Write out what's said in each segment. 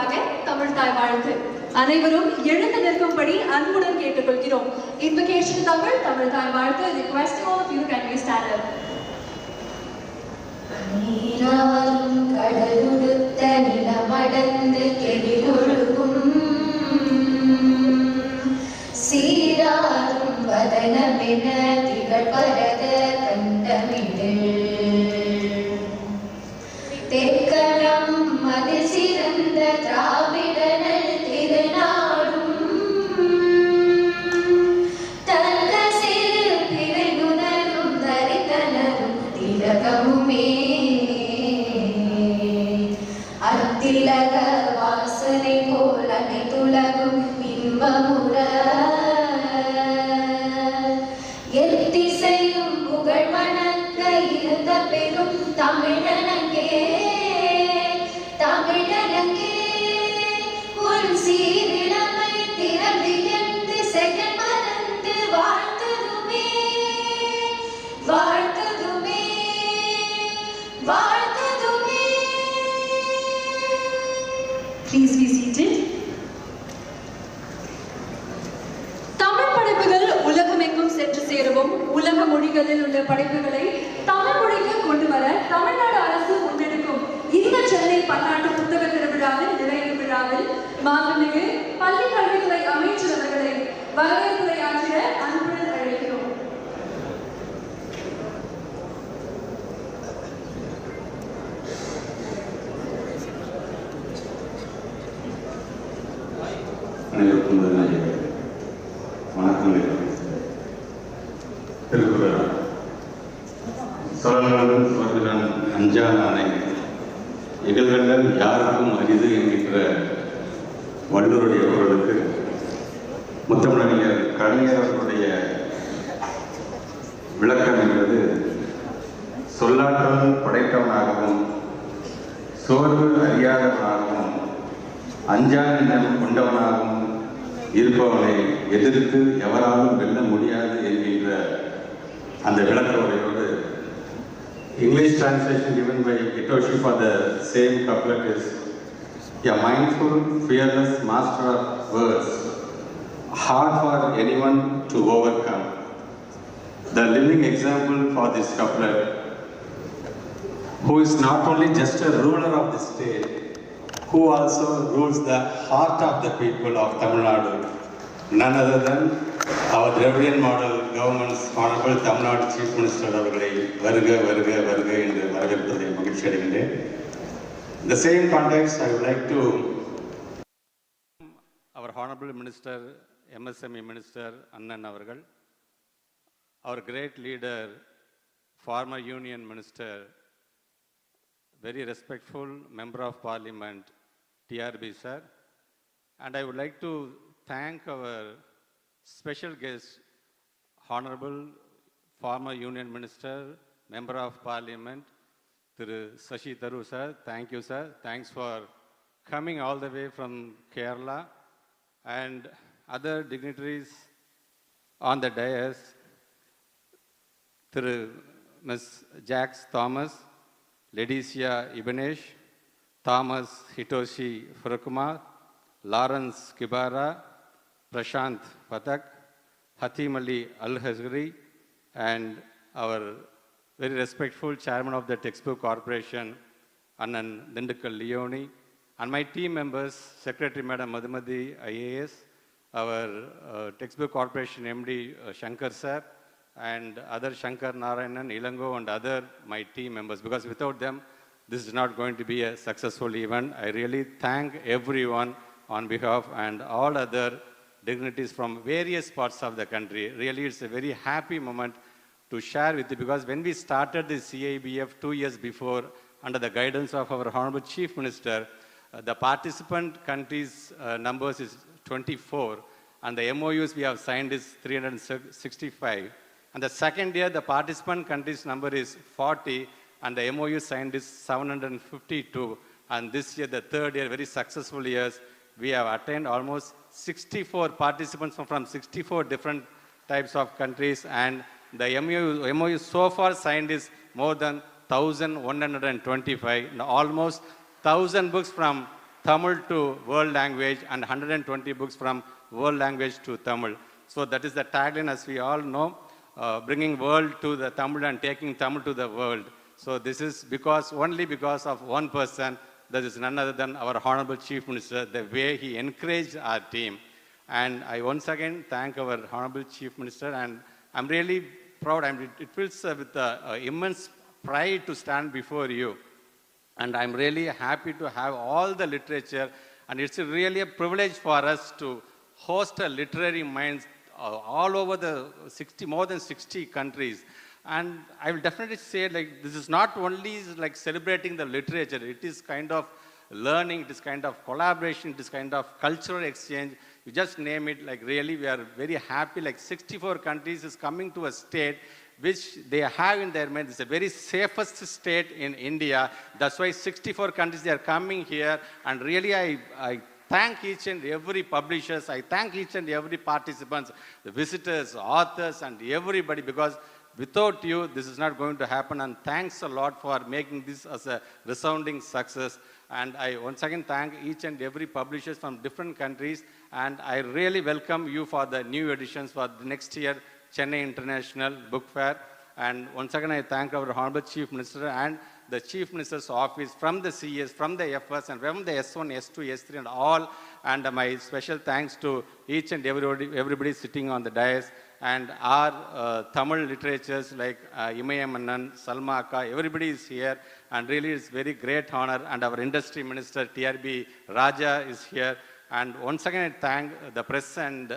உங்களுக்காக தமிழ் தாய் வாழ்த்து. அனைவரும் எழுந்து நிற்கும்படி அன்புடன் கேட்டுக்கொள்கிறோம். Invocation to தமிழ் தாய் வாழ்த்து. Requesting all of you can we stand up. நீராறும் கடலுடுத்த நிலமடந்து கெளிரொழுகும் சீராறும் வதனமென திகழ்பரத கண்டமிழ் தெற்களம் அது சிறந்த திராவிடனல் திருநாடும் தந்த சிறு பிறையுணரும் தரித்தனரும் திலகமுமே அத்திலக வாசனை போல் அனைத்துலகும் இன்பமுற எத்திசையும் புகழ் வணங்க இருந்த பெரும் தமிழனங்கே உன் சீரிழமை திறந்து எந்து செகன் மறந்து வாழ்த்ததுமே வாழ்த்ததுமே வாழ்த்ததுமே. Please be seated. தமிழ் படைப்புகள் உலகமெங்கும் சென்று சேரவும் உலக மொழிகளில் உள்ள படைப்புகளை தமிழ் மொழிக்கு கொண்டு வர தமிழ்நாடு அரசு முன்னெடுக்கும் இந்த சென்னை பன்னாட்டு புத்தக திருவிழாவில் நிறைவு விழாவில் மாண்புமிகு பள்ளி கல்வித்துறை அமைச்சர் அவர்களை வரவேற்புரையாற்றிட அன்புடன் அழைக்கிறோம். வணக்கம். திருக்குறள் சொல்லலாலும் சொல்கிறான் அஞ்சா நாணை இகழ்கள் யாருக்கும் அரிது என்கின்ற வள்ளுவருடைய குரலுக்கு முத்தமிழறிஞர் கலைஞர் அவர்களுடைய விளக்கம் என்பது சொல்லாற்றல் படைத்தவனாகவும் சோர்வு அறியாதவனாகவும் அஞ்சா எண்ணம் கொண்டவனாகவும் இருப்பவனை எதிர்த்து எவராலும் வெல்ல முடியாது என்கின்ற அந்த விளக்க உரையோடு English translation given by Hitoshi for the same couplet is a mindful, fearless master of words, hard for anyone to overcome. The living example for this couplet, who is not only just a ruler of the state, who also rules the heart of the people of Tamil Nadu, none other than our Dravidian model government's Honorable Tamil Nadu Chief Minister அவர்களை வருக வருக வருக என்று வரவேற்பதை மகிழ்ச்சி அடைகின்றேன். In the same context, I would like to our Honorable Minister, MSME Minister Annan அவர்கள், our great leader, former Union Minister, very respectful Member of Parliament, TRB sir, and I would like to thank our special guest, Honorable former Union Minister, Member of Parliament, Thiru Sashi Tharu sir. Thank you sir. Thanks for coming all the way from Kerala, and other dignitaries on the dais, Thiru Ms. Jax Thomas, Leticia Ibanesh, Thomas Hitoshi Furukumar, Lawrence Kibara, Prashant Pathak, Hatim Ali Al-Hazri, and our very respectful Chairman of the Textbook Corporation, Annan Dindukal Leone, and my team members, Secretary Madam Madhumati IAS, our Textbook Corporation MD Shankar sir, and other Shankar Narayanan, Ilango, and other my team members, because without them, this is not going to be a successful event. I really thank everyone on behalf and all other dignitaries from various parts of the country. Really, it's a very happy moment to share with you, because when we started the CIBF 2 years before, under the guidance of our Honorable Chief Minister, the participant countries' numbers is 24, and the MOUs we have signed is 365. And the second year, the participant countries' number is 40, and the MOU signed is 752. And this year, the third year, very successful years, we have attained almost 64 participants from 64 different types of countries, and the MOU so far signed is more than 1,125, and almost 1,000 books from Tamil to world language and 120 books from world language to Tamil. So that is the tagline, as we all know, bringing world to the Tamil and taking Tamil to the world. So this is only because of one person, that is none other than our Honorable Chief Minister, the way he encouraged our team. And I once again thank our Honorable Chief Minister, and I'm really proud. It feels with immense pride to stand before you. And I'm really happy to have all the literature, and it's really a privilege for us to host a literary minds all over the more than 60 countries. And I will definitely say, like, this is not only like celebrating the literature, it is kind of learning, it is kind of collaboration, it is kind of cultural exchange. You just name it, like really we are very happy, like 64 countries is coming to a state which they have in their mind. It's the very safest state in India. That's why 64 countries, they are coming here. And really I thank each and every publishers. I thank each and every participants, the visitors, authors, and everybody, because without you, this is not going to happen. And thanks a lot for making this as a resounding success. And I once again thank each and every publishers from different countries. And I really welcome you for the new editions for the next year, Chennai International Book Fair. And once again, I thank our Honorable Chief Minister and the Chief Minister's office, from the CS, from the FS, and from the S1, S2, S3, and all. And my special thanks to each and everybody sitting on the dais. And our Tamil literatures like Imayam Annan, Salma Akka, everybody is here. And really it's very great honor. And our industry minister, TRB Raja, is here. And once again, I thank the press and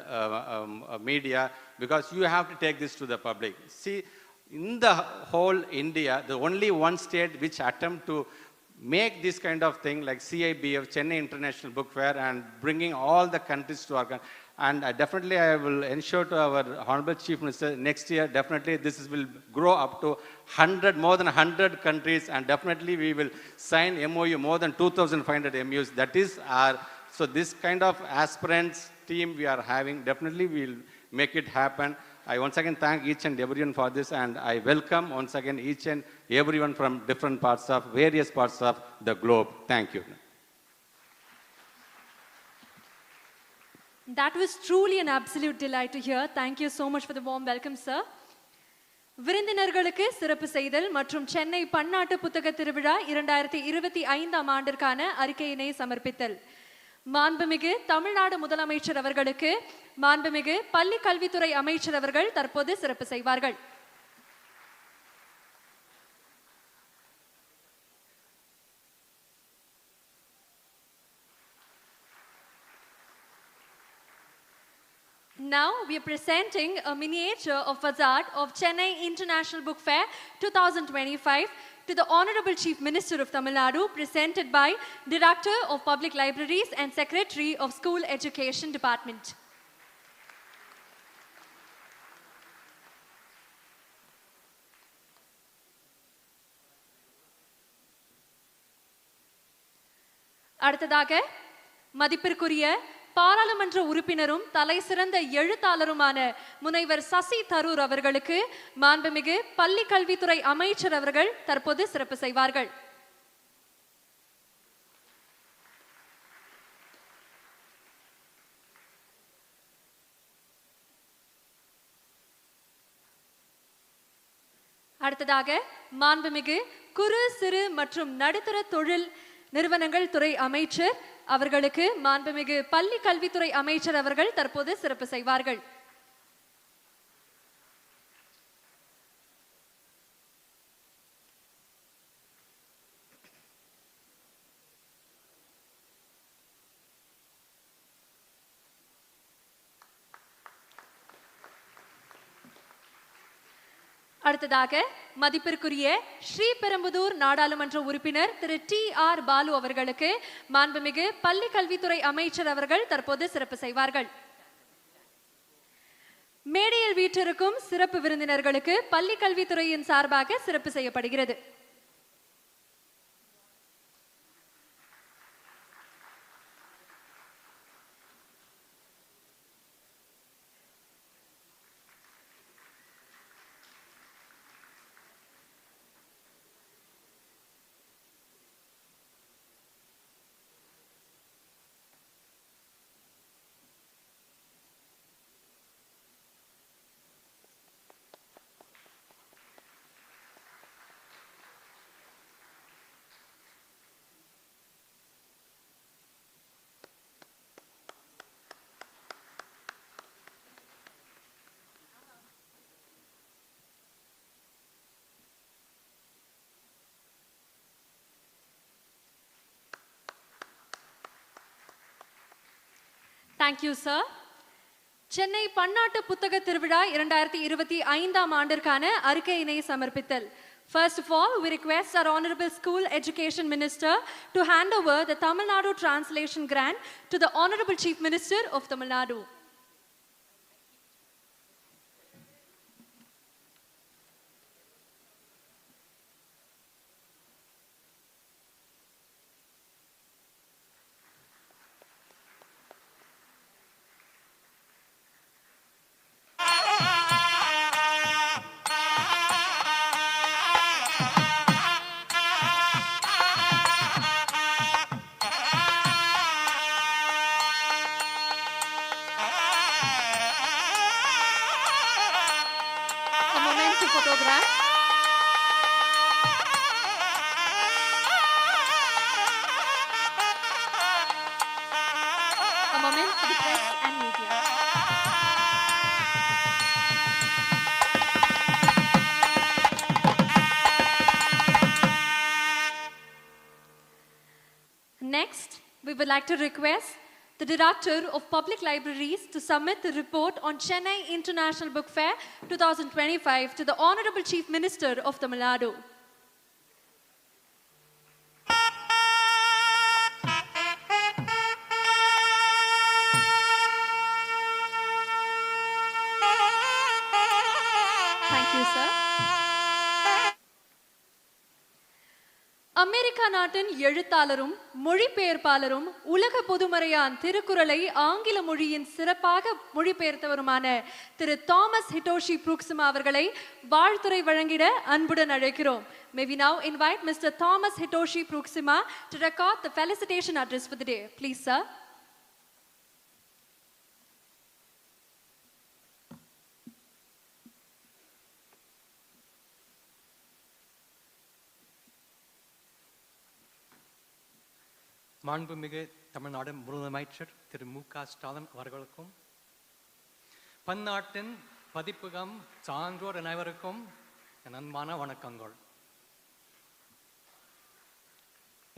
media, because you have to take this to the public. See, in the whole India, the only one state which attempt to make this kind of thing like CIBF, Chennai International Book Fair, and bringing all the countries to our country. And definitely I will ensure to our Honorable Chief Minister, next year, definitely this will grow up to more than 100 countries, and definitely we will sign MOU, more than 2,500 MOUs. That is our, so this kind of aspirants team we are having, definitely we will make it happen. I once again thank each and everyone for this, and I welcome once again each and everyone from different parts of, various parts of the globe. Thank you. That was truly an absolute delight to hear. Thank you so much for the warm welcome, sir. விருந்தினர்களுக்கு சிறப்பு செய்தல் மற்றும் சென்னை பன்னாட்டு புத்தக திருவிழா 2025 ஆண்டிற்கான அறிக்கையினை சமர்ப்பித்தல். மாண்புமிகு தமிழ்நாடு முதலமைச்சர் அவர்களுக்கு மாண்புமிகு பள்ளி கல்வித்துறை அமைச்சர் அவர்கள் தற்போது சிறப்பு செய்வார்கள். Now we are presenting a miniature of facade of Chennai International Book Fair 2025 to the Honorable Chief Minister of Tamil Nadu, presented by Director of Public Libraries and Secretary of School Education Department. அடுத்ததாக மதிப்பிற்குரிய பாராளுமன்ற உறுப்பினரும் தலைசிறந்த எழுத்தாளருமான முனைவர் சசி தரூர் அவர்களுக்கு மாண்புமிகு பள்ளி கல்வித்துறை அமைச்சர் அவர்கள் தற்போது சிறப்பு செய்வார்கள். அடுத்ததாக மாண்புமிகு குறு சிறு மற்றும் நடுத்தர தொழில் நிறுவனங்கள் துறை அமைச்சர் அவர்களுக்கு மாண்புமிகு பள்ளி கல்வித்துறை அமைச்சர் அவர்கள் தற்போது சிறப்பு செய்வார்கள். அடுத்ததாக மதிப்பிற்குரிய ஸ்ரீபெரும்புதூர் நாடாளுமன்ற உறுப்பினர் திரு TR பாலு அவர்களுக்கு மாண்புமிகு பள்ளி கல்வித்துறை அமைச்சர் அவர்கள் தற்போது சிறப்பு செய்வார்கள். மேடையில் வீற்றிருக்கும் சிறப்பு விருந்தினர்களுக்கு பள்ளி கல்வித்துறையின் சார்பாக சிறப்பு செய்யப்படுகிறது. Thank you, sir. சென்னை பன்னாட்டு புத்தக திருவிழா 2025ஆம் ஆண்டிற்கான அறிக்கையினை சமர்ப்பித்தல். First of all, we request our Honorable School Education Minister to hand over the Tamil Nadu Translation Grant to the Honorable Chief Minister of Tamil Nadu. Photograph. A moment for the press and media. Next, we would like to request the Director of Public Libraries to submit the report on Chennai International Book Fair 2025 to the Honorable Chief Minister of Tamil Nadu. Thank you, sir. America நாட்டின் எழுத்தாளரும் மொழிபெயர்ப்பாளரும் உலக பொதுமறையான் திருக்குறளை ஆங்கில மொழியின் சிறப்பாக மொழிபெயர்த்தவருமான திரு Thomas Hitoshi புரூக்ஸிமா அவர்களை வாழ்த்துரை வழங்கிட அன்புடன் அழைக்கிறோம். May we now invite Mr. Thomas Hitoshi Pruksima to record the felicitation address for the day. Please, sir. மாண்புமிகு தமிழ்நாடு முதலமைச்சர் திரு Stalin அவர்களுக்கும் பன்னாட்டின் பதிப்பகம் சான்றோர் அனைவருக்கும் என் அன்பான வணக்கங்கள்.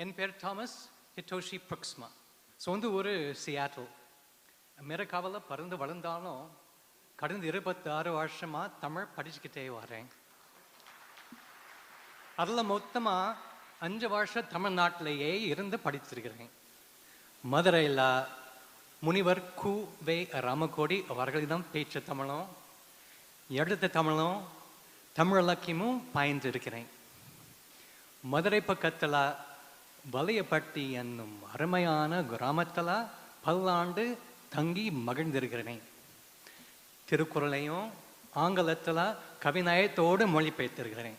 என் பேர் தாமஸ் ஹிட்டோஷி புரூக்ஸிமா. சொந்த ஊர் சியாட்டில். அமெரிக்காவில் பிறந்து வளர்ந்தாலும் கடந்த 26 வருஷமா தமிழ் படிச்சுக்கிட்டே வரேன். அதில் மொத்தமாக 5 வருஷம் தமிழ்நாட்டிலேயே இருந்து படித்திருக்கிறேன். மதுரையில் முனிவர் வே ராமகோடி அவர்களிடம் பேச்ச தமிழும் எழுத்த தமிழும் தமிழ் இலக்கியமும் பயின்றிருக்கிறேன். மதுரை பக்கத்தில் வலையப்பட்டி என்னும் அருமையான கிராமத்தில் பல்லாண்டு தங்கி மகிழ்ந்திருக்கிறேன். திருக்குறளையும் ஆங்கிலத்தில் கவிநயத்தோடு மொழிபெயர்த்திருக்கிறேன்.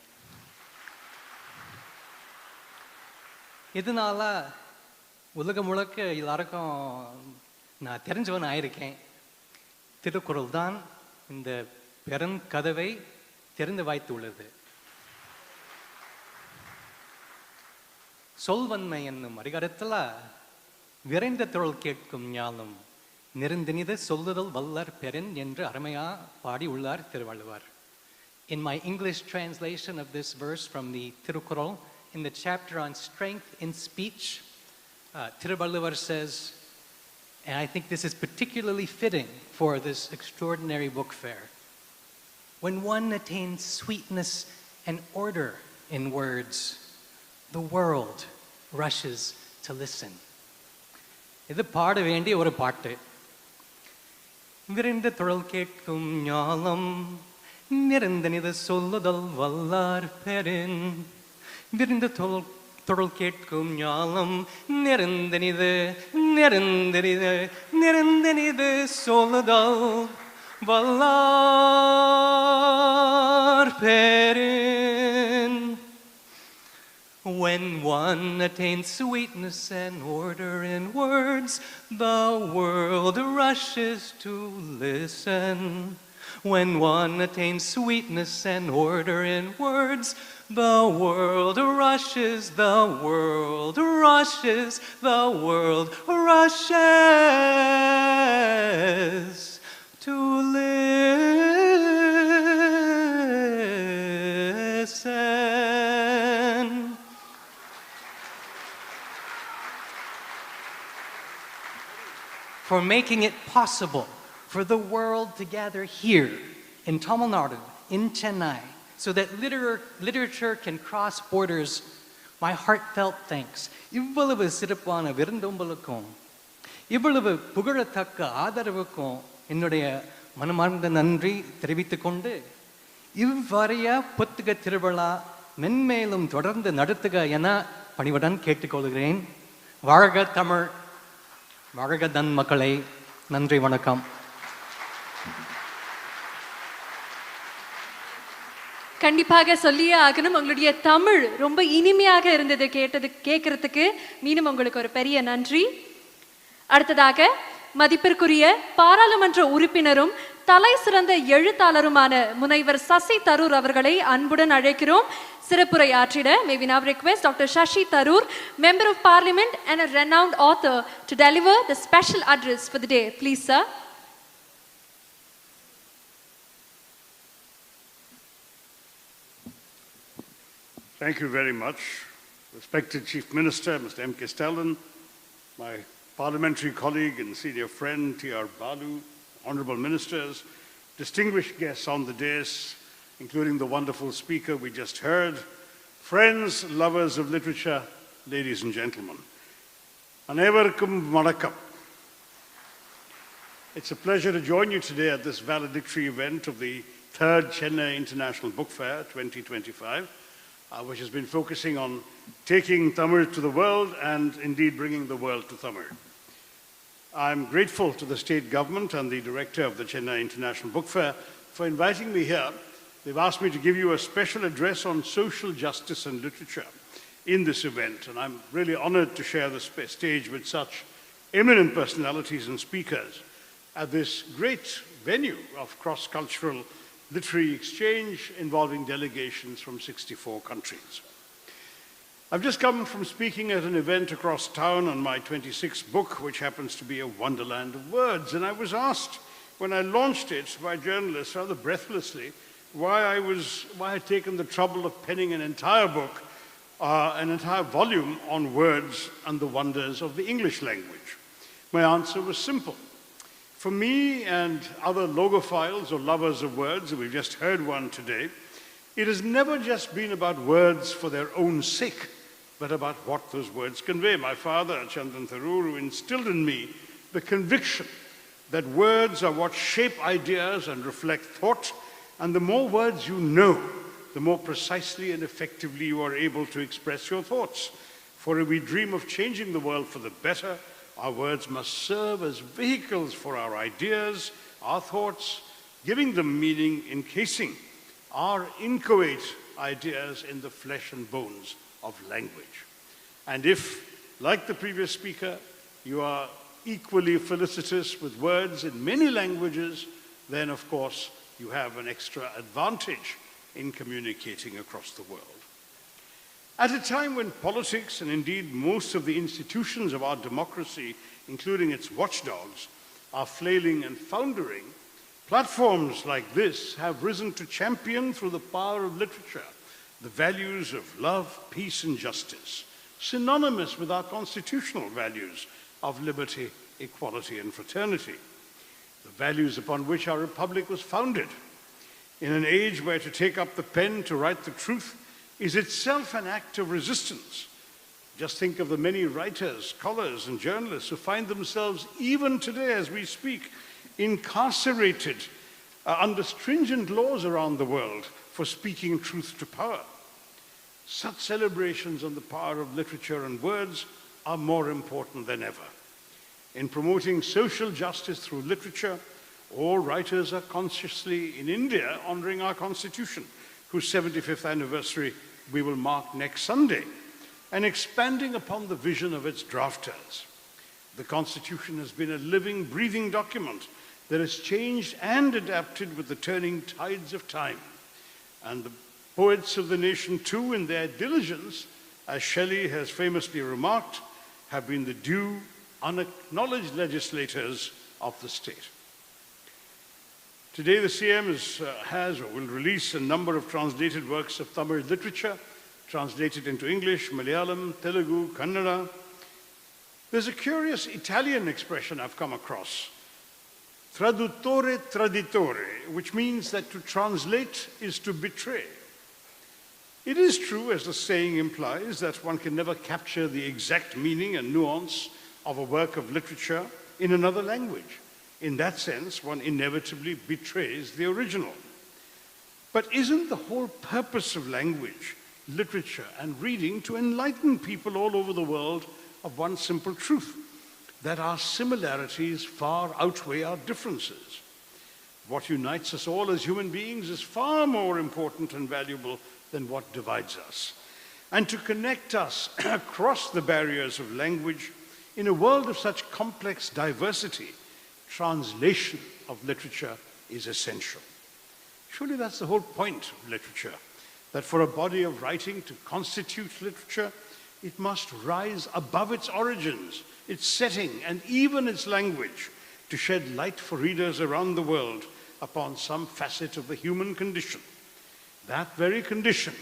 இதனால உலகம் முழுக்க எல்லாருக்கும் நான் தெரிஞ்சவன் ஆயிருக்கேன். திருக்குறள் தான் இந்த பெருங்கதவை திறந்து வைத்துள்ளது. சொல்வன்மை என்னும் அதிகாரத்தில் விரைந்த தொழில் கேட்கும் ஞானம் நெருந்தினிது சொல்லுதல் வல்லர் பெருன் என்று அருமையா பாடி உள்ளார் Thiruvalluvar. In my English translation of this verse from the Tirukkural, in the chapter on strength in speech, Thiruvalluvar says, and I think this is particularly fitting for this extraordinary book fair, when one attains sweetness and order in words, the world rushes to listen. இது பாட வேண்டிய ஒரு பாட்டு. விரைந்த தொழில் கேட்கும் ஞானம் நிறைந்தனிது சொல்லுதல் வல்லார் பெறின். விரிந்த தொழில் கேட்கும் ஞானம் நிறைந்தனிது நிறைந்தனிது நிறைந்தனிது சொல்லுதல் வல்லார் பெறின். When one attains sweetness and order in words, the world rushes to listen. When one attains sweetness and order in words, the world rushes, the world rushes, the world rushes to listen. for making it possible for the world to gather here in Tamil Nadu, in Chennai, so that literature can cross borders. My heartfelt thanks. இவ்வளவு சிறப்பான விருந்தோம்பலுக்கும் இவ்வளவு புகழத்தக்க ஆதரவுக்கும் என்னுடைய மனமார்ந்த நன்றி தெரிவித்துக் கொண்டு இவ்வறைய புத்தக திருவிழா மென்மேலும் தொடர்ந்து நடத்துக என பணிவுடன் கேட்டுக்கொள்கிறேன். வாழ்க தமிழ், வாழ்க தன் மக்களை. நன்றி, வணக்கம். கண்டிப்பாக சொல்லியே ஆகணும். உங்களுடைய தமிழ் ரொம்ப இனிமையாக இருந்தது கேட்கறதுக்கு. மீண்டும் உங்களுக்கு ஒரு பெரிய நன்றி. அடுத்ததாக மதிப்பிற்குரிய பாராளுமன்ற உறுப்பினரும் தலை சிறந்த எழுத்தாளருமான முனைவர் சசி தரூர் அவர்களை அன்புடன் அழைக்கிறோம் சிறப்புரை ஆற்றிட. May we now request Dr. Shashi Tharoor, Member of Parliament and a renowned author, to deliver the special address for the day. Please, sir. Thank you very much. Respected Chief Minister, Mr. M.K. Stalin, my parliamentary colleague and senior friend, T.R. Balu, honorable ministers, distinguished guests on the dais, including the wonderful speaker we just heard, friends, lovers of literature, ladies and gentlemen. Anevarkum vanakkam. It's a pleasure to join you today at this valedictory event of the 3rd Chennai International Book Fair 2025, which has been focusing on taking Tamil to the world and indeed bringing the world to Tamil. I'm grateful to the state government and the director of the Chennai International Book Fair for inviting me here. They've asked me to give you a special address on social justice and literature in this event, and I'm really honored to share the stage with such eminent personalities and speakers at this great venue of cross-cultural literary exchange involving delegations from 64 countries. I've just come from speaking at an event across town on my 26th book, which happens to be a wonderland of words. And I was asked when I launched it by journalists rather breathlessly why I'd taken the trouble of penning an entire book, an entire volume on words and the wonders of the English language. My answer was simple. For me and other logophiles or lovers of words, and we've just heard one today, it has never just been about words for their own sake, but about what those words convey. My father, Chandran Tharoor, instilled in me the conviction that words are what shape ideas and reflect thought, and the more words you know, the more precisely and effectively you are able to express your thoughts. For if we dream of changing the world for the better, our words must serve as vehicles for our ideas, our thoughts, giving them meaning, encasing our inchoate ideas in the flesh and bones of language. And if, like the previous speaker, you are equally felicitous with words in many languages, then of course you have an extra advantage in communicating across the world. At a time when politics and indeed most of the institutions of our democracy, including its watchdogs, are flailing and foundering, platforms like this have risen to champion through the power of literature the values of love, peace, and justice, synonymous with our constitutional values of liberty, equality, and fraternity, the values upon which our republic was founded. In an age where to take up the pen to write the truth is itself an act of resistance. Just think of the many writers, scholars, and journalists who find themselves, even today as we speak, incarcerated under stringent laws around the world for speaking truth to power. Such celebrations on the power of literature and words are more important than ever. In promoting social justice through literature, all writers are consciously, in India, honoring our constitution, whose 75th anniversary we will mark next Sunday, and expanding upon the vision of its drafters. The Constitution has been a living, breathing document that has changed and adapted with the turning tides of time. And the poets of the nation, too, in their diligence, as Shelley has famously remarked, have been the due, unacknowledged legislators of the state. Today, the CM has or will release a number of translated works of Tamil literature, translated into English, Malayalam, Telugu, Kannada. There's a curious Italian expression I've come across, traduttore traditore, which means that to translate is to betray. It is true, as the saying implies, that one can never capture the exact meaning and nuance of a work of literature in another language. In that sense, one inevitably betrays the original. But isn't the whole purpose of language, literature, and reading to enlighten people all over the world of one simple truth, that our similarities far outweigh our differences? What unites us all as human beings is far more important and valuable than what divides us. And to connect us across the barriers of language in a world of such complex diversity, translation of literature is essential. Surely that's the whole point of literature, that for a body of writing to constitute literature, it must rise above its origins, its setting, and even its language, to shed light for readers around the world upon some facet of the human condition. That very condition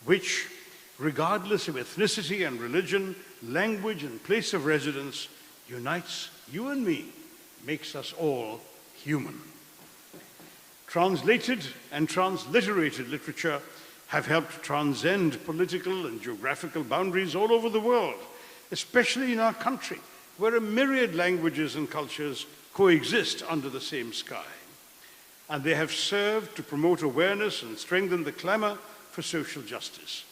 which, regardless of ethnicity and religion, language and place of residence, unites you and me, makes us all human. Translated and transliterated literature have helped transcend political and geographical boundaries all over the world, especially in our country, where a myriad languages and cultures coexist under the same sky. And they have served to promote awareness and strengthen the clamor for social justice.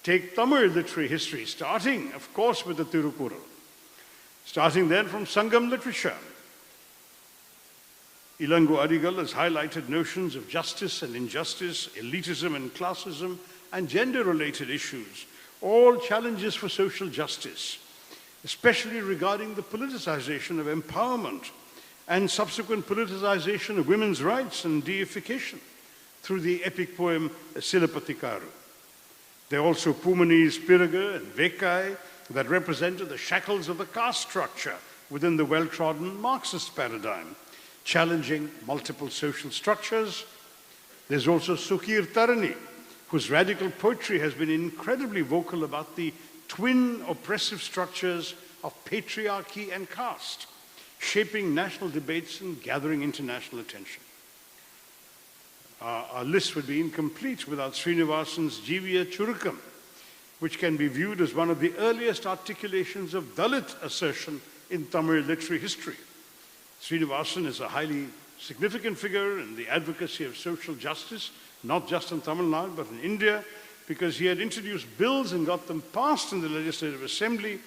Take Tamil literary history, starting, of course, with the Tirukural. Starting then from Sangam literature. Ilango Adigal has highlighted notions of justice and injustice, elitism and classism, and gender-related issues, all challenges for social justice, especially regarding the politicization of empowerment and subsequent politicization of women's rights and deification through the epic poem Silapatikaru. There are also Pumani's Piraga and Vekai that represented the shackles of the caste structure within the well-trodden Marxist paradigm, challenging multiple social structures. There's also Sukir Tarani, whose radical poetry has been incredibly vocal about the twin oppressive structures of patriarchy and caste, shaping national debates and gathering international attention. Our list would be incomplete without Srinivasan's Jivya Churukam, which can be viewed as one of the earliest articulations of Dalit assertion in Tamil literary history. Srinivasan is a highly significant figure in the advocacy of social justice, not just in Tamil Nadu, but in India, because he had introduced bills and got them passed in the Legislative Assembly,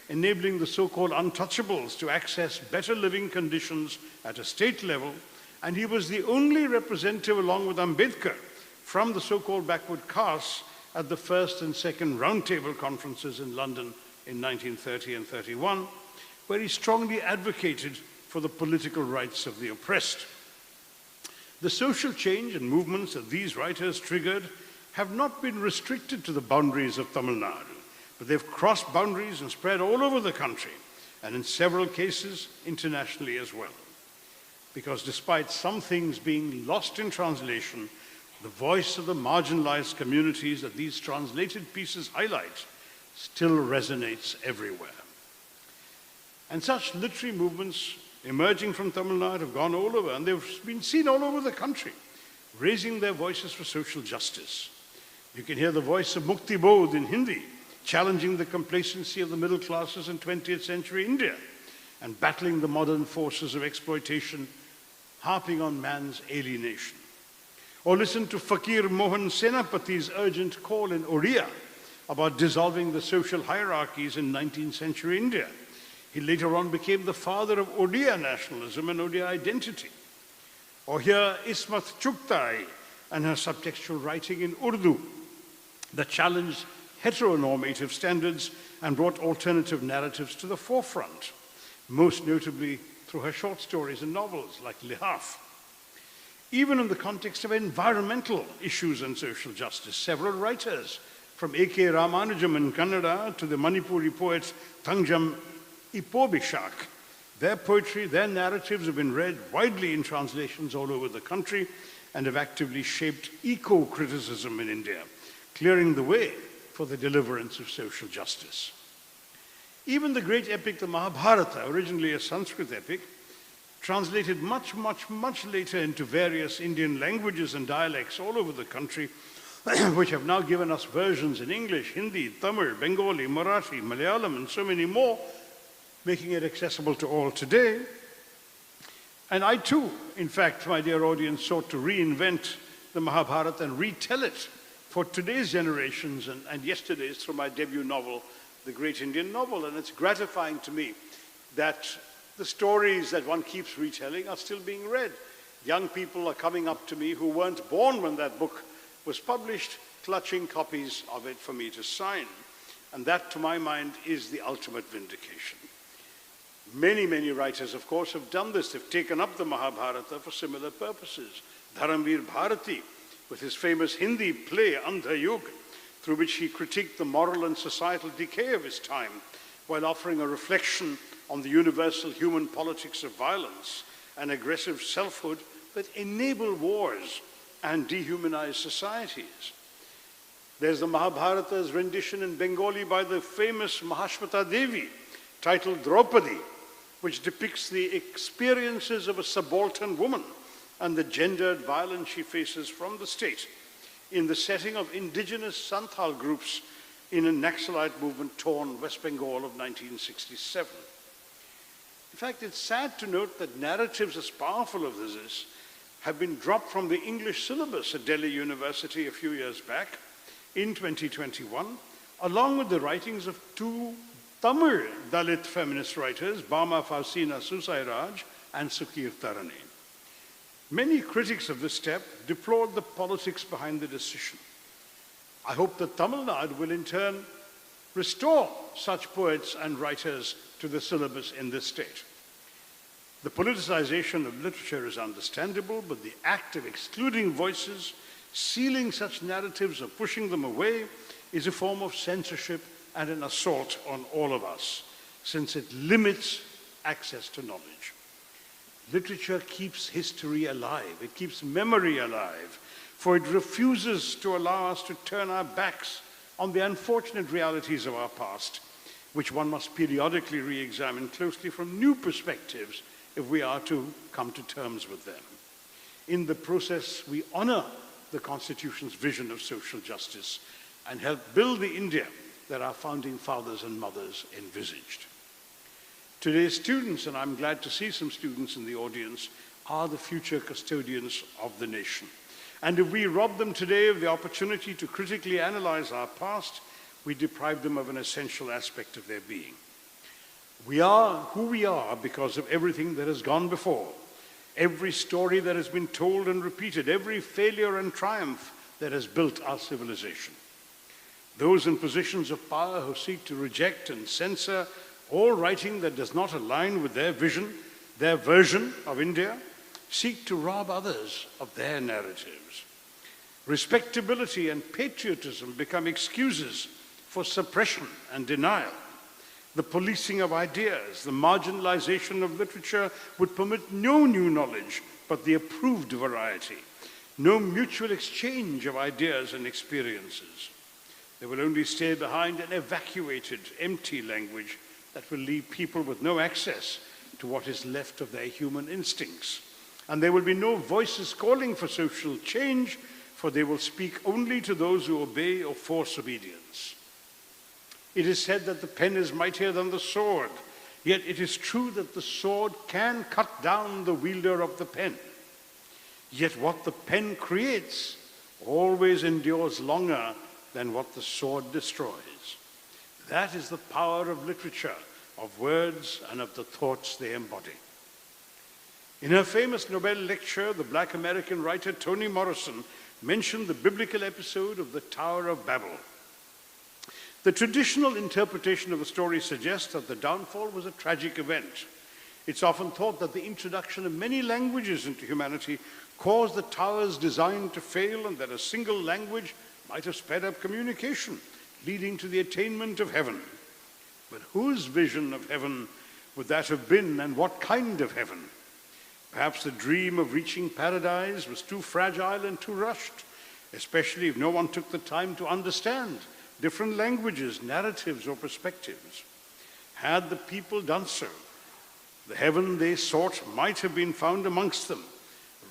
enabling the so-called untouchables to access better living conditions at a state level. And he was the only representative, along with Ambedkar, from the so-called backward castes at the first and second roundtable conferences in London in 1930 and 31, where he strongly advocated for the political rights of the oppressed. The social change and movements that these writers triggered have not been restricted to the boundaries of Tamil Nadu, but they've crossed boundaries and spread all over the country, and in several cases, internationally as well. Because despite some things being lost in translation, the voice of the marginalized communities that these translated pieces highlight still resonates everywhere. And such literary movements emerging from Tamil Nadu have gone all over, and they've been seen all over the country, raising their voices for social justice. You can hear the voice of Mukti Bodh in Hindi, challenging the complacency of the middle classes in 20th century India, and battling the modern forces of exploitation, harping on man's alienation. Or listen to Fakir Mohan Senapati's urgent call in Oriya about dissolving the social hierarchies in 19th century India. He later on became the father of Odia nationalism and Odia identity. Or hear Ismat Chugtai and her subtextual writing in Urdu that challenged heteronormative standards and brought alternative narratives to the forefront, most notably through her short stories and novels like Lihaf. Even in the context of environmental issues and social justice, several writers, from A.K. Ramanujam in Kannada to the Manipuri poet Tangjam Ipobishak, their poetry, their narratives have been read widely in translations all over the country and have actively shaped eco-criticism in India, clearing the way for the deliverance of social justice. Even the great epic, the Mahabharata, originally a Sanskrit epic, translated much, much, much later into various Indian languages and dialects all over the country, which have now given us versions in English, Hindi, Tamil, Bengali, Marathi, Malayalam, and so many more, making it accessible to all today. And I too, in fact, my dear audience, sought to reinvent the Mahabharata and retell it for today's generations and yesterday's through my debut novel, The Great Indian Novel. And it's gratifying to me that the stories that one keeps retelling are still being read. Young people are coming up to me who weren't born when that book was published, clutching copies of it for me to sign. And that, to my mind, is the ultimate vindication. Many, many writers, of course, have done this. They've taken up the Mahabharata for similar purposes. Dharamveer Bharati, with his famous Hindi play, Andha Yug, through which he critiqued the moral and societal decay of his time, while offering a reflection on the universal human politics of violence and aggressive selfhood that enable wars and dehumanize societies. There's the Mahabharata's rendition in Bengali by the famous Mahashmata Devi, titled Draupadi, which depicts the experiences of a subaltern woman and the gendered violence she faces from the state in the setting of indigenous Santhal groups in a Naxalite movement torn West Bengal of 1967. In fact, it's sad to note that narratives as powerful as this have been dropped from the English syllabus at Delhi University a few years back in 2021, along with the writings of two Tamil Dalit feminist writers, Bama Fausina Susairaj and Sukir Tarane. Many critics of this step deplored the politics behind the decision. I hope that Tamil Nadu will in turn restore such poets and writers to the syllabus in this state. The politicization of literature is understandable, but the act of excluding voices, sealing such narratives or pushing them away is a form of censorship and an assault on all of us, since it limits access to knowledge. Literature keeps history alive, it keeps memory alive, for it refuses to allow us to turn our backs on the unfortunate realities of our past, which one must periodically re-examine closely from new perspectives if we are to come to terms with them. In the process, we honor the Constitution's vision of social justice and help build the India that our founding fathers and mothers envisaged. Today's students, and I'm glad to see some students in the audience, are the future custodians of the nation. And if we rob them today of the opportunity to critically analyze our past, we deprive them of an essential aspect of their being. We are who we are because of everything that has gone before, every story that has been told and repeated, every failure and triumph that has built our civilization. Those in positions of power who seek to reject and censor all writing that does not align with their vision, their version of India, seek to rob others of their narratives. Respectability and patriotism become excuses for suppression and denial. The policing of ideas, the marginalization of literature would permit no new knowledge but the approved variety, no mutual exchange of ideas and experiences. There will only stay behind an evacuated, empty language that will leave people with no access to what is left of their human instincts. And there will be no voices calling for social change, for they will speak only to those who obey or force obedience. It is said that the pen is mightier than the sword, yet it is true that the sword can cut down the wielder of the pen. Yet what the pen creates always endures longer than what the sword destroys. That is the power of literature, of words, and of the thoughts they embody. In her famous Nobel lecture, the Black American writer Toni Morrison mentioned the biblical episode of the Tower of Babel. The traditional interpretation of the story suggests that the downfall was a tragic event. It's often thought that the introduction of many languages into humanity caused the tower's design to fail, and that a single language might have sped up communication, leading to the attainment of heaven. But whose vision of heaven would that have been, and what kind of heaven? Perhaps the dream of reaching paradise was too fragile and too rushed, especially if no one took the time to understand different languages, narratives, or perspectives. Had the people done so, the heaven they sought might have been found amongst them,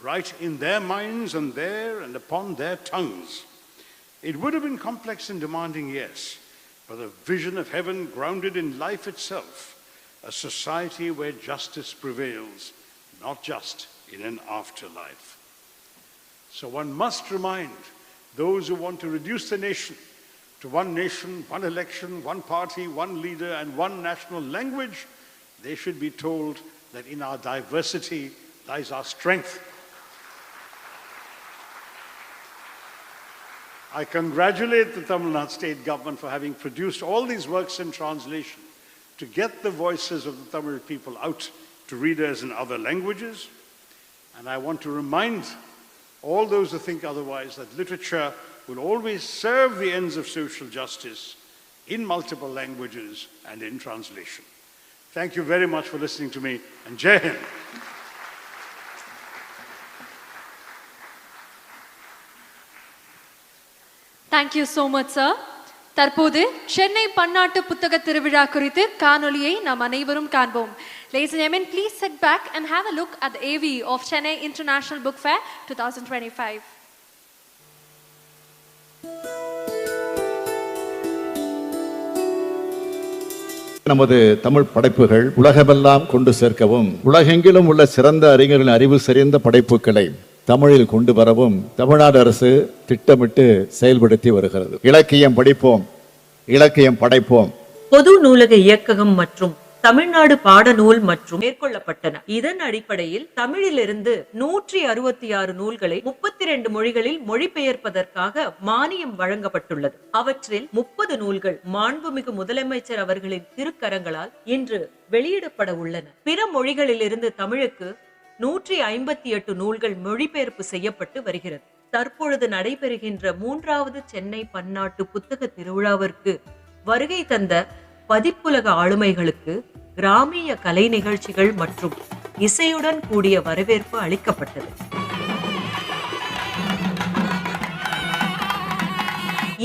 right in their minds and there and upon their tongues. It would have been complex and demanding, yes, but a vision of heaven grounded in life itself, a society where justice prevails, not just in an afterlife. So one must remind those who want to reduce the nation to one nation, one election, one party, one leader, and one national language, they should be told that in our diversity lies our strength. I congratulate the Tamil Nadu state government for having produced all these works in translation to get the voices of the Tamil people out to readers in other languages. And I want to remind all those who think otherwise that literature will always serve the ends of social justice in multiple languages and in translation. Thank you very much for listening to me, and Jai Hind. Thank you so much, sir. தற்போது சென்னை பன்னாட்டு புத்தக திருவிழா குறித்து காணொளியை நாம் அனைவரும் காண்போம். Ladies and gentlemen, please sit back and have a look at the AV of Chennai International Book Fair 2025. நமது தமிழ் படைப்புகள் உலகமெல்லாம் கொண்டு சேர்க்கவும், உலகெங்கிலும் உள்ள சிறந்த அறிஞர்களின் அறிவு செறிந்த படைப்புகளை தமிழில் கொண்டு வரவும் தமிழ்நாடு அரசு திட்டமிட்டு செயல்படுத்தி வருகிறது. இலக்கியம் படிப்போம், இலக்கியம் படைப்போம். பொது நூலக இயக்ககம் மற்றும் தமிழ்நாடு பாடநூல் மற்றும் மேற்கொள்ளப்பட்டன. இதன் அடிப்படையில் தமிழிலிருந்து 166 நூல்களை 32 மொழிகளில் மொழிபெயர்ப்பதற்காக மானியம் வழங்கப்பட்டுள்ளது. அவற்றில் 30 நூல்கள் மாண்புமிகு முதலமைச்சர் அவர்களின் திருக்கரங்களால் இன்று வெளியிடப்பட உள்ளன. பிற மொழிகளிலிருந்து தமிழுக்கு 158 நூல்கள் மொழிபெயர்ப்பு செய்யப்பட்டு வருகிறது. தற்பொழுது நடைபெறுகின்ற 3வது சென்னை பன்னாட்டு புத்தக திருவிழாவிற்கு வருகை தந்த பதிப்புலக ஆளுமைகளுக்கு கிராமிய கலை நிகழ்ச்சிகள் மற்றும் இசையுடன் கூடிய வரவேற்பு அளிக்கப்பட்டது.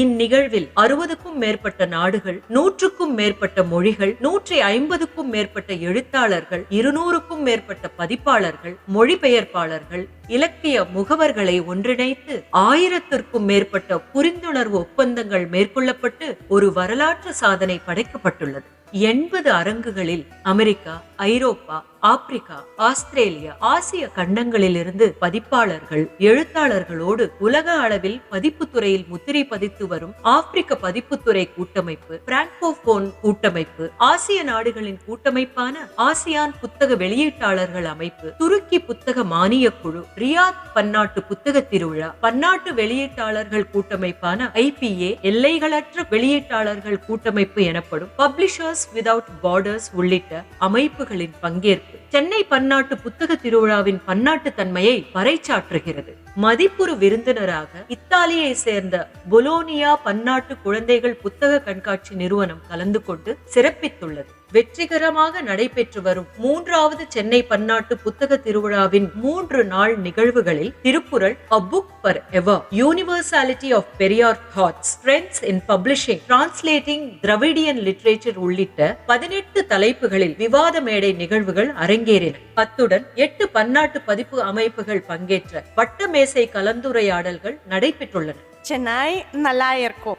இந்நிகழ்வில் 60க்கும் மேற்பட்ட நாடுகள், 100க்கும் மேற்பட்ட மொழிகள், 150க்கும் மேற்பட்ட எழுத்தாளர்கள், 200க்கும் மேற்பட்ட பதிப்பாளர்கள், மொழிபெயர்ப்பாளர்கள், இலக்கிய முகவர்களை ஒன்றிணைத்து 1000த்திற்கும் மேற்பட்ட புரிந்துணர்வு ஒப்பந்தங்கள் மேற்கொள்ளப்பட்டு ஒரு வரலாற்று சாதனை படைக்கப்பட்டுள்ளது. 80 அரங்குகளில் அமெரிக்கா, ஐரோப்பா, ஆப்பிரிக்கா, ஆஸ்திரேலியா, ஆசிய கண்டங்களில் இருந்து பதிப்பாளர்கள், எழுத்தாளர்களோடு உலக அளவில் பதிப்புத்துறையில் முத்திரை பதித்து வரும் ஆப்பிரிக்க பதிப்புத்துறை கூட்டமைப்பு, பிராங்கோபோன் கூட்டமைப்பு, ஆசிய நாடுகளின் கூட்டமைப்பான ஆசியான் புத்தக வெளியீட்டாளர்கள் அமைப்பு, துருக்கி புத்தக மானிய குழு, ரியாத் பன்னாட்டு புத்தக திருவிழா, பன்னாட்டு வெளியீட்டாளர்கள் கூட்டமைப்பான IPA, எல்லைகளற்ற வெளியீட்டாளர்கள் கூட்டமைப்பு எனப்படும் பப்ளிஷர்ஸ் வித்அவுட் பார்டர்ஸ் உள்ளிட்ட அமைப்புகளின் பங்கேற்பு சென்னை பன்னாட்டு புத்தக திருவிழாவின் பன்னாட்டு தன்மையை பறைசாற்றுகிறது. மதிப்புறு விருந்தினராக இத்தாலியை சேர்ந்த பொலோனியா பன்னாட்டு குழந்தைகள் புத்தக கண்காட்சி நிறுவனம் கலந்து கொண்டு சிறப்பித்துள்ளது. வெற்றிகரமாக நடைபெற்று வரும் 3வது சென்னை பன்னாட்டு புத்தக திருவிழாவின் 3 நாள் நிகழ்வுகளில் Thirukkural, A Book for Ever, Universality of Periyar Thoughts, Trends in Publishing, Translating Dravidian Literature உள்ளிட்ட 18 தலைப்புகளில் விவாத மேடை நிகழ்வுகள் அரங்கேறின. அத்துடன் 8 பன்னாட்டு பதிப்பு அமைப்புகள் பங்கேற்ற வட்டமேசை கலந்துரையாடல்கள் நடைபெற்றுள்ளன. Chennai நல்லா இருக்கும்.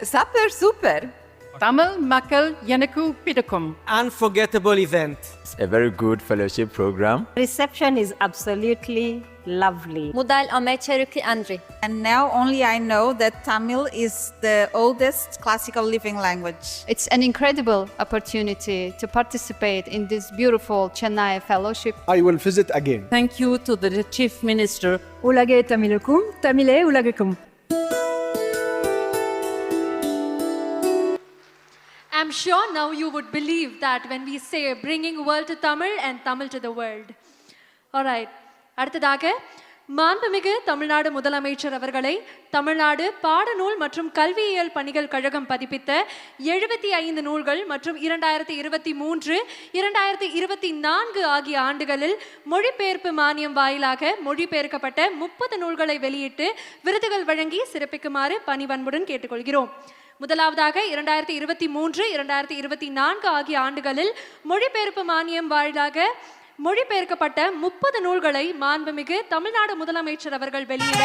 Super. Tamil மக்கள் எனக்கு பிடிக்கும். Unforgettable event. It's a very good fellowship program. Reception is absolutely lovely. முதல் அமைச்சருக்கு நன்றி. And now only I know that Tamil is the oldest classical living language. It's an incredible opportunity to participate in this beautiful Chennai fellowship. I will visit again. Thank you to the Chief Minister. உலகே தமிழுக்கும், தமிழே உலகுக்கும். I'm sure now you would believe that when we say bringing world to Tamil and Tamil to the world. All right. அடுத்ததாக மாண்புமிகு தமிழ்நாடு முதலமைச்சர் அவர்களை தமிழ்நாடு பாடநூல் மற்றும் கல்வியியல் பணிகள் கழகம் பதிப்பித்த 75 நூல்கள் மற்றும் 2023, 2024 ஆகிய ஆண்டுகளில் மொழிபெயர்ப்பு மானியம் வாயிலாக மொழிபெயர்க்கப்பட்ட 30 நூல்களை வெளியிட்டு விருதுகள் வழங்கி சிறப்பிக்குமாறு பணிவன்புடன் கேட்டுக்கொள்கிறோம். முதலாவதாக 2023 2024 ஆகிய ஆண்டுகளில் மொழிபெயர்ப்பு மானியம் வாயிலாக மொழிபெயர்க்கப்பட்ட 30 நூல்களை மாண்புமிகு தமிழ்நாடு முதலமைச்சர் அவர்கள் வெளியிட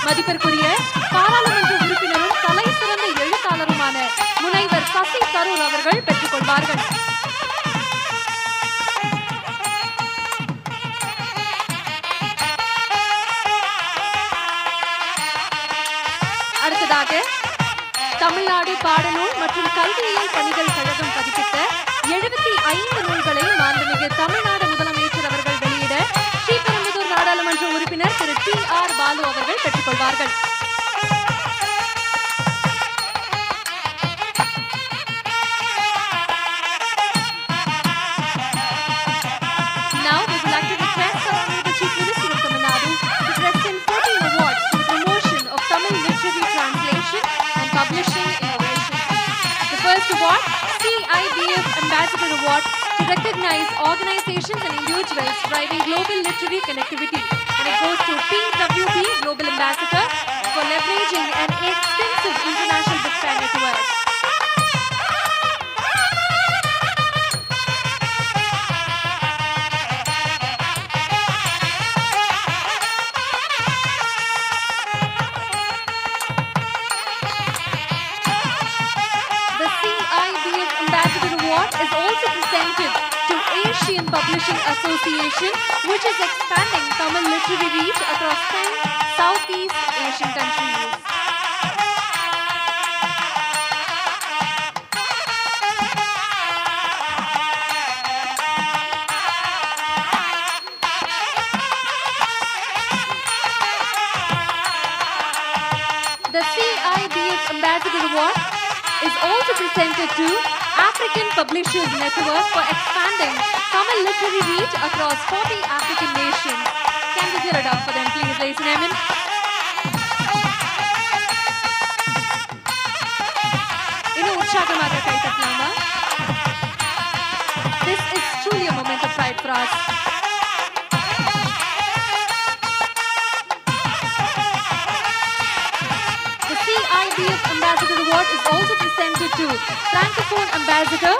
மதிப்பிற்குரிய பாராளுமன்ற உறுப்பினரும் தலை சிறந்த எழுத்தாளருமான முனைவர் சசி தரூர் அவர்கள் பெற்றுக் கொள்வார்கள். அடுத்ததாக தமிழ்நாடு பாடநூல் மற்றும் கல்வியியல் பணிகள் கழகம் பதிப்பித்த 75 நூல்களை மாண்புமிகு தமிழ்நாடு முதலமைச்சர் அவர்கள் வெளியிட ஸ்ரீபெரும்புதூர் நாடாளுமன்ற உறுப்பினர் திரு T.R. பாலு அவர்கள் பெற்றுக் கொள்வார்கள். Now we would like to request the Honorable Chief Minister of Tamil Nadu to present 14 awards for the promotion of Tamil literary translation and publishing innovation. The first award, CIBF Ambassador Award, to recognize organizations and individuals driving global literary connectivity, and it goes to PWP Global Ambassador for leveraging an extensive international book fair network. The CIBF Ambassador Award is also presented to Asian Publishing Association, which is expanding Tamil literary reach across 10 Southeast Asian countries. The CIBF Ambassador Award is also presented to African Publishers Network for expanding Tamil literary reach across 40 African nations. Can we hear it up for them, please, ladies and gentlemen? Innu utsagamaga kai tattalama. This is truly a moment of pride for us. The CIBF Ambassador Award is also presented to Francophone Ambassador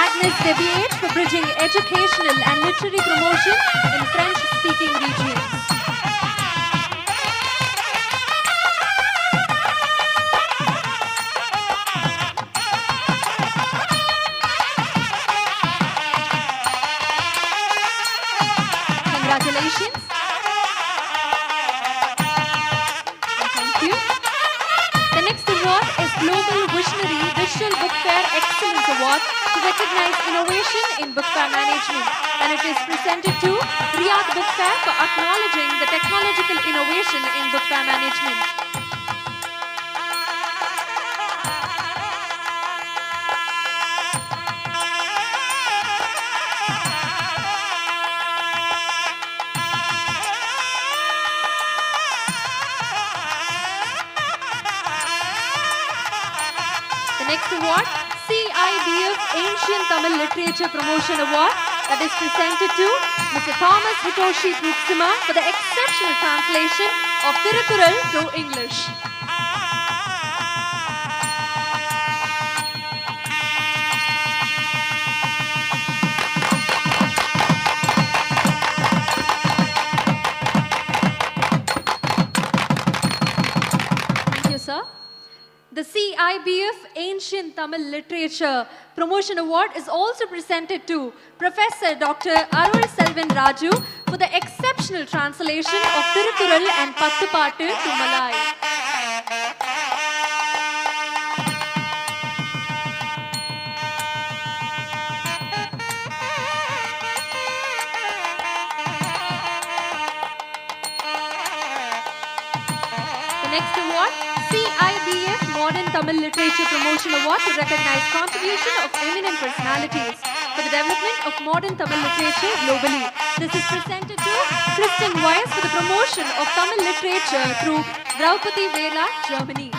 Agnes Debiate for bridging educational and literary promotion in French-speaking regions. Congratulations. Thank you. The next award is Global Visionary Digital Book Fair Excellence Award to recognize innovation in book fair management, and it is presented to Riyadh Book Fair for acknowledging the technological innovation in book fair management. The next award, CIBF Ancient Tamil Literature Promotion Award, that is presented to Mr. Thomas Hitoshi Puksima for the exceptional translation of Thirukkural to English. Thank you, sir. The CIBF Ancient Tamil Literature Promotion Award is also presented to Professor Dr. Arul Selvan Raju for the exceptional translation of Thirukkural and Pattupattu to Malay. The next award, CIBF Modern Tamil Literature Promotion Award to recognize contribution of eminent personalities for the development of modern Tamil literature globally. This is presented to Kristen Weiss for the promotion of Tamil literature through Draupadi Vela, Germany.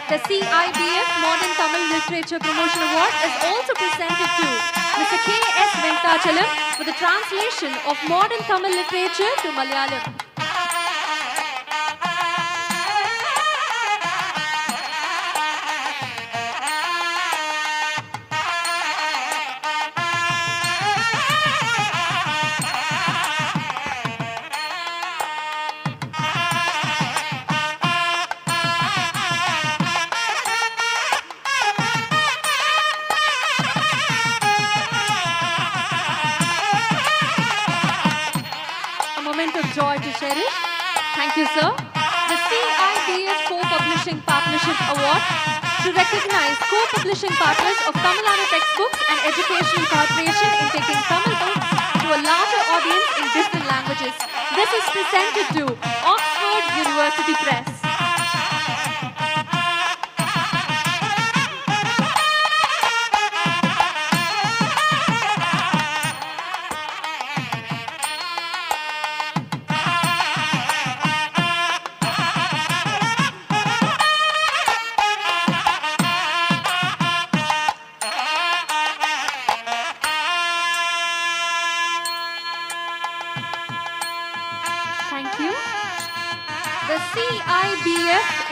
The CIBF Modern Tamil Literature Promotion Award is also presented to Mr. K.S. Venkachalam for the translation of modern Tamil literature to Malayalam. Cherish. Thank you, sir. The CIBS Co-Publishing Partnership Award to recognize co-publishing partners of Tamil Nadu Textbooks and Educational Corporation in taking Tamil books to a larger audience in different languages. This is presented to Oxford University Press.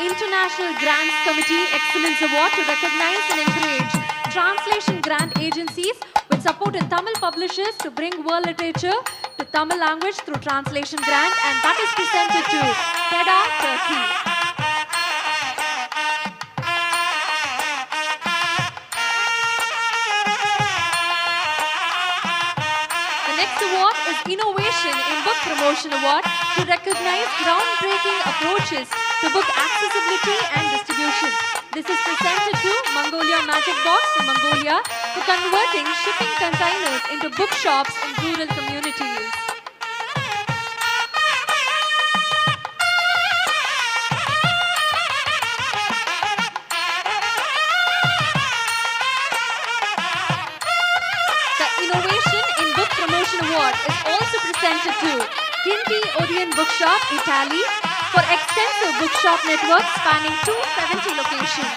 International Grants Committee Excellence Award to recognize and encourage translation grant agencies with support in Tamil publishers to bring world literature to Tamil language through translation grant, and that is presented to Kedah, Turkey. The next award is Innovation in Book Promotion Award to recognize groundbreaking approaches to book accessibility and distribution. This is presented to Mongolia Magic Box from Mongolia for converting shipping containers into bookshops in rural communities. The Innovation in Book Promotion Award is also presented to Ginti Odeon Bookshop, Italy, for extensive bookshop network spanning 270 locations.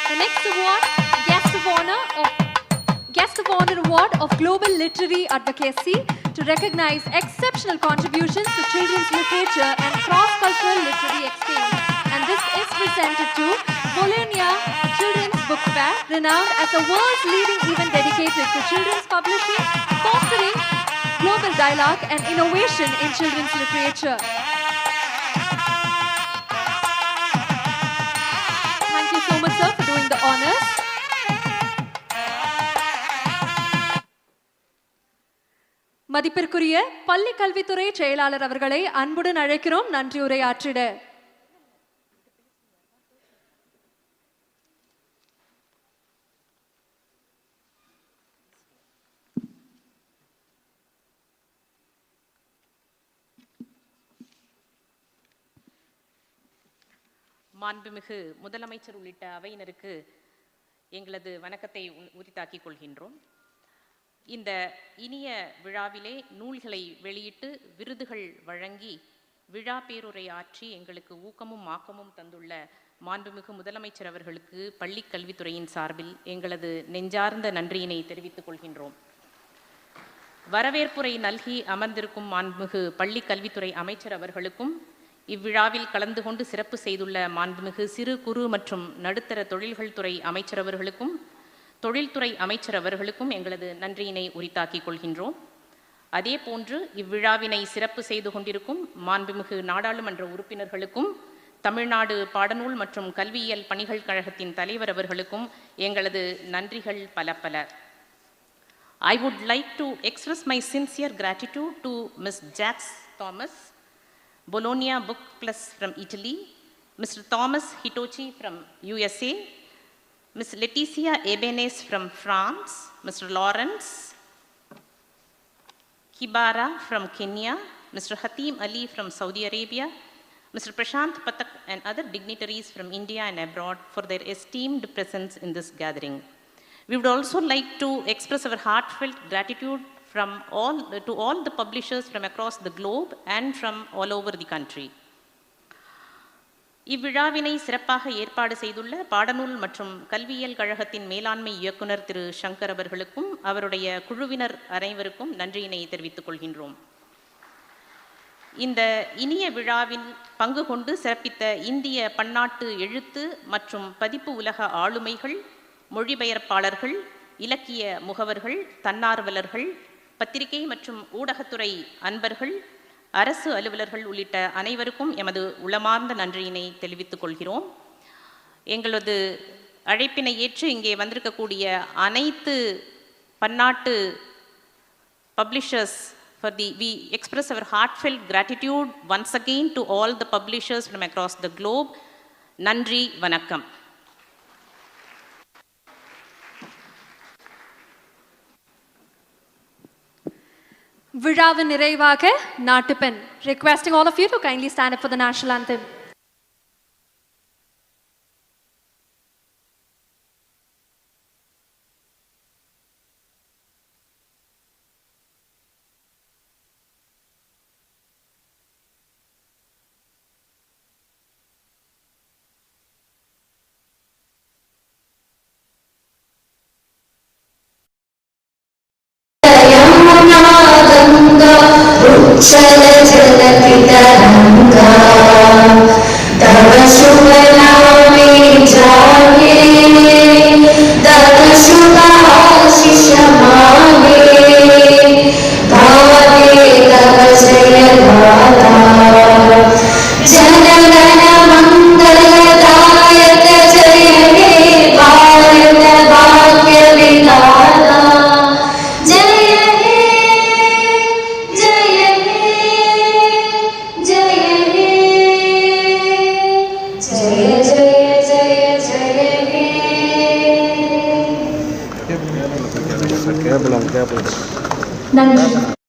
The next award, Guest of Honor Award of Global Literary Advocacy to recognize exceptional contributions to children's literature and cross-cultural literary exchange. And this is presented to Bologna Children's Book Fair, renowned as the world's leading event dedicated to children's publishing, fostering global dialogue and innovation in children's literature. Thank you so much, sir, for doing the honors. மதிப்பிற்குரிய பள்ளி கல்வித்துறை செயலாளர் அவர்களை அன்புடன் அழைக்கிறோம் நன்றி உரையாற்றிட. மாண்புமிகு முதலமைச்சர் உள்ளிட்ட அவையினருக்கு எங்களது வணக்கத்தை உரித்தாக்கிக் கொள்கின்றோம். இந்த இனிய விழாவிலே நூல்களை வெளியிட்டு விருதுகள் வழங்கி விழா பேருரை ஆற்றி எங்களுக்கு ஊக்கமும் ஆக்கமும் தந்துள்ள மாண்புமிகு முதலமைச்சர் அவர்களுக்கு பள்ளி கல்வித்துறையின் சார்பில் எங்களது நெஞ்சார்ந்த நன்றியினை தெரிவித்துக் கொள்கின்றோம். வரவேற்புரை நல்கி அமர்ந்திருக்கும் மாண்புமிகு பள்ளி கல்வித்துறை அமைச்சர் அவர்களுக்கும் இவ்விழாவில் கலந்து கொண்டு சிறப்பு செய்துள்ள மாண்புமிகு சிறு குறு மற்றும் நடுத்தர தொழில்கள் துறை அமைச்சர் அவர்களுக்கும் தொழில்துறை அமைச்சர் அவர்களுக்கும் எங்களது நன்றியினை உரித்தாக்கிக் கொள்கின்றோம். அதே போன்று இவ்விழாவினை சிறப்பு செய்து கொண்டிருக்கும் மாண்புமிகு நாடாளுமன்ற உறுப்பினர்களுக்கும் தமிழ்நாடு பாடநூல் மற்றும் கல்வியியல் பணிகள் கழகத்தின் தலைவர் அவர்களுக்கும் எங்களது நன்றிகள் பல பல. I would like to express my sincere gratitude to Ms. Jax Thomas, Bologna Book Plus from Italy, Mr. Thomas Hitochi from USA, Ms. Leticia Ebenes from France, Mr. Lawrence Kibara from Kenya, Mr. Hatim Ali from Saudi Arabia, Mr. Prashant Patak and other dignitaries from India and abroad for their esteemed presence in this gathering. We would also like to express our heartfelt gratitude to all the publishers from across the globe and from all over the country. இவ்விழாவினை சிறப்பாக ஏற்பாடு செய்துள்ள பாடநூல் மற்றும் கல்வியியல் கழகத்தின் மேலாண்மை இயக்குனர் திரு சங்கர் அவர்களுக்கும் அவருடைய குழுவினர் அனைவருக்கும் நன்றியினை தெரிவித்துக் கொள்கின்றோம். இந்த இனிய விழாவில் பங்கு கொண்டு சிறப்பித்த இந்திய பன்னாட்டு எழுத்து மற்றும் பதிப்பு உலக ஆளுமைகள், மொழிபெயர்ப்பாளர்கள், இலக்கிய முகவர்கள், தன்னார்வலர்கள், பத்திரிகை மற்றும் ஊடகத்துறை அன்பர்கள், அரசு அலுவலர்கள் உள்ளிட்ட அனைவருக்கும் எமது உளமார்ந்த நன்றியினை தெரிவித்துக் கொள்கிறோம். எங்களது அழைப்பினை ஏற்று இங்கே வந்திருக்கக்கூடிய அனைத்து பன்னாட்டு publishers, we express our heartfelt gratitude once again to all the publishers from across the globe. Nandri Vanakkam. விழாவின் நிறைவாக நாட்டுப்பெண். Requesting all of you to kindly stand up for the national anthem. Nandri.